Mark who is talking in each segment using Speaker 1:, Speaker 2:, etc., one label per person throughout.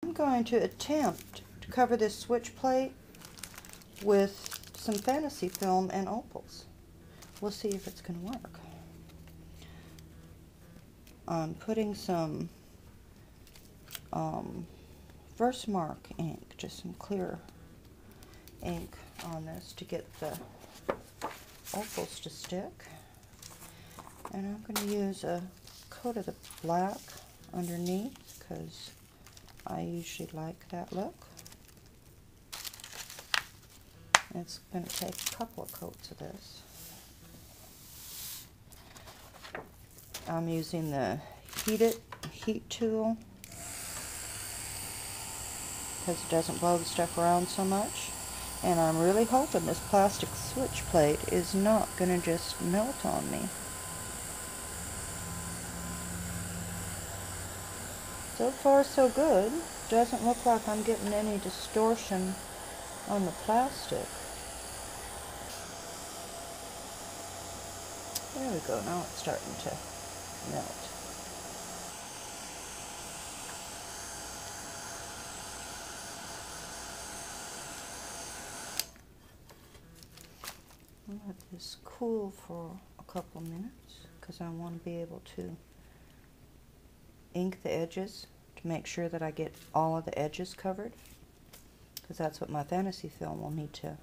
Speaker 1: I'm going to attempt to cover this switch plate with some fantasy film and opals. We'll see if it's going to work. I'm putting some Versamark ink, just some clear ink on this to get the opals to stick. And I'm going to use a coat of the black underneath because I usually like that look. It's going to take a couple of coats of this. I'm using the heat tool because it doesn't blow the stuff around so much. And I'm really hoping this plastic switch plate is not going to just melt on me. So far so good. Doesn't look like I'm getting any distortion on the plastic. There we go, now it's starting to melt. I'll let this cool for a couple minutes because I want to be able to ink the edges to make sure that I get all of the edges covered, because that's what my fantasy film will need to.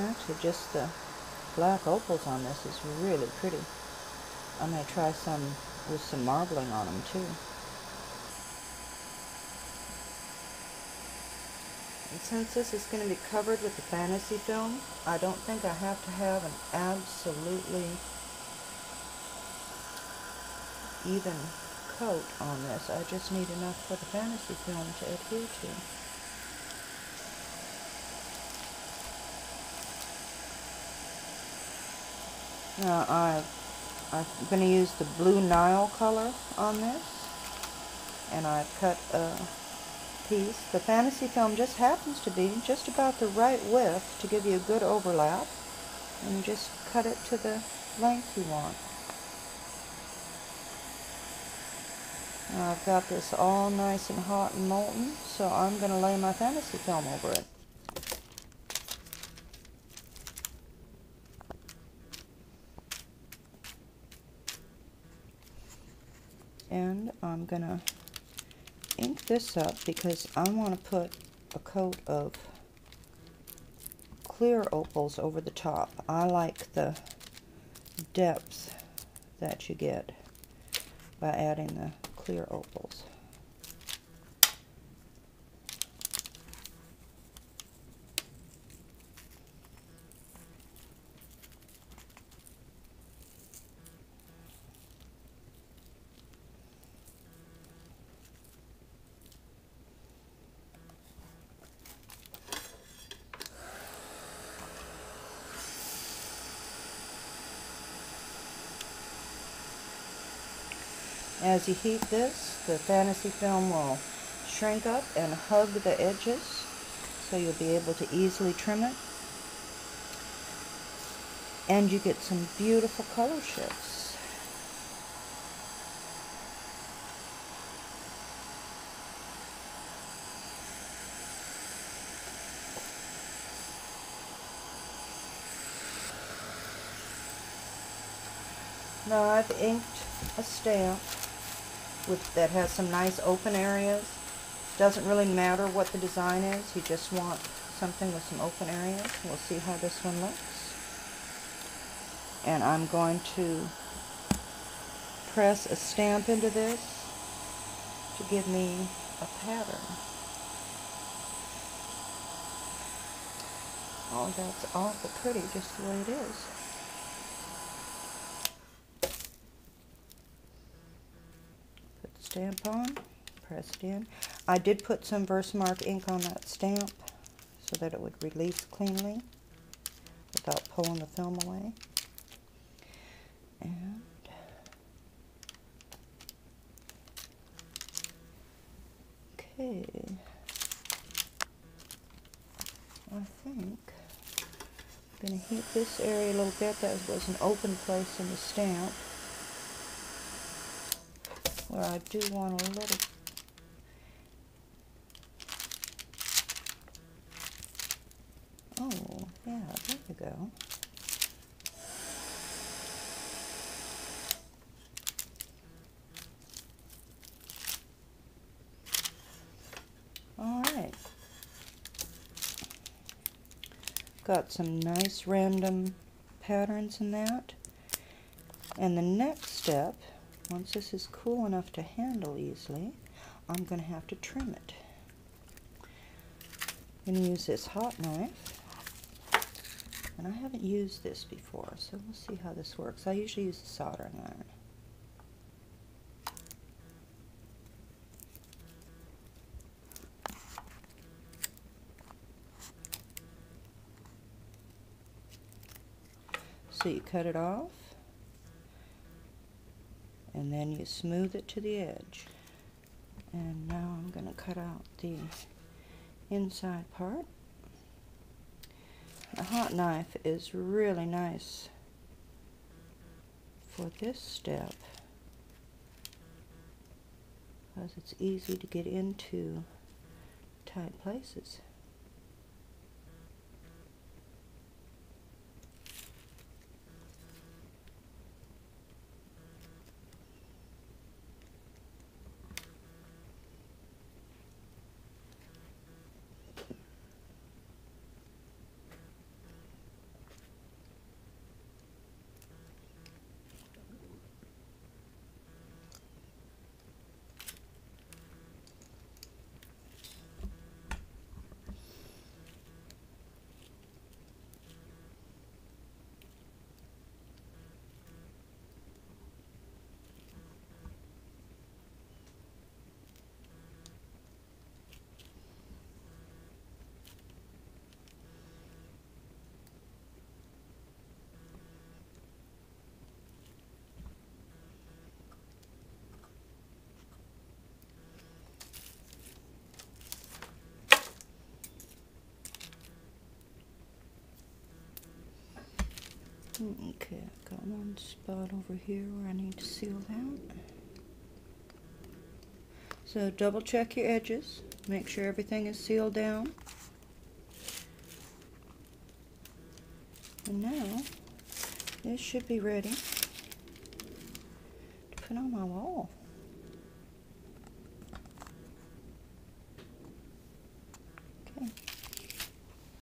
Speaker 1: Actually, just the black opals on this is really pretty. I may try some with some marbling on them too. And since this is going to be covered with the fantasy film, I don't think I have to have an absolutely even coat on this. I just need enough for the fantasy film to adhere to. Now I'm going to use the blue Nile color on this, and I've cut a piece. The fantasy film just happens to be just about the right width to give you a good overlap, and you just cut it to the length you want. Now I've got this all nice and hot and molten, so I'm going to lay my fantasy film over it. And I'm going to ink this up because I want to put a coat of clear opals over the top. I like the depth that you get by adding the clear opals. As you heat this, the fantasy film will shrink up and hug the edges, so you'll be able to easily trim it. And you get some beautiful color shifts. Now I've inked a stamp that has some nice open areas. Doesn't really matter what the design is, you just want something with some open areas. We'll see how this one looks. And I'm going to press a stamp into this to give me a pattern. Oh, that's awful pretty just the way it is. Put the stamp on, press it in. I did put some Versamark ink on that stamp so that it would release cleanly without pulling the film away. And okay, I think I'm going to heat this area a little bit. That was an open place in the stamp where I do want a little. Oh, yeah, there you go. All right. Got some nice random patterns in that. And the next step, once this is cool enough to handle easily, I'm going to have to trim it. I'm going to use this hot knife. And I haven't used this before, so we'll see how this works. I usually use the soldering iron. So you cut it off, and then you smooth it to the edge. And now I'm going to cut out the inside part. The hot knife is really nice for this step because it's easy to get into tight places. Okay, I've got one spot over here where I need to seal that. So double check your edges, make sure everything is sealed down. And now, this should be ready to put on my wall.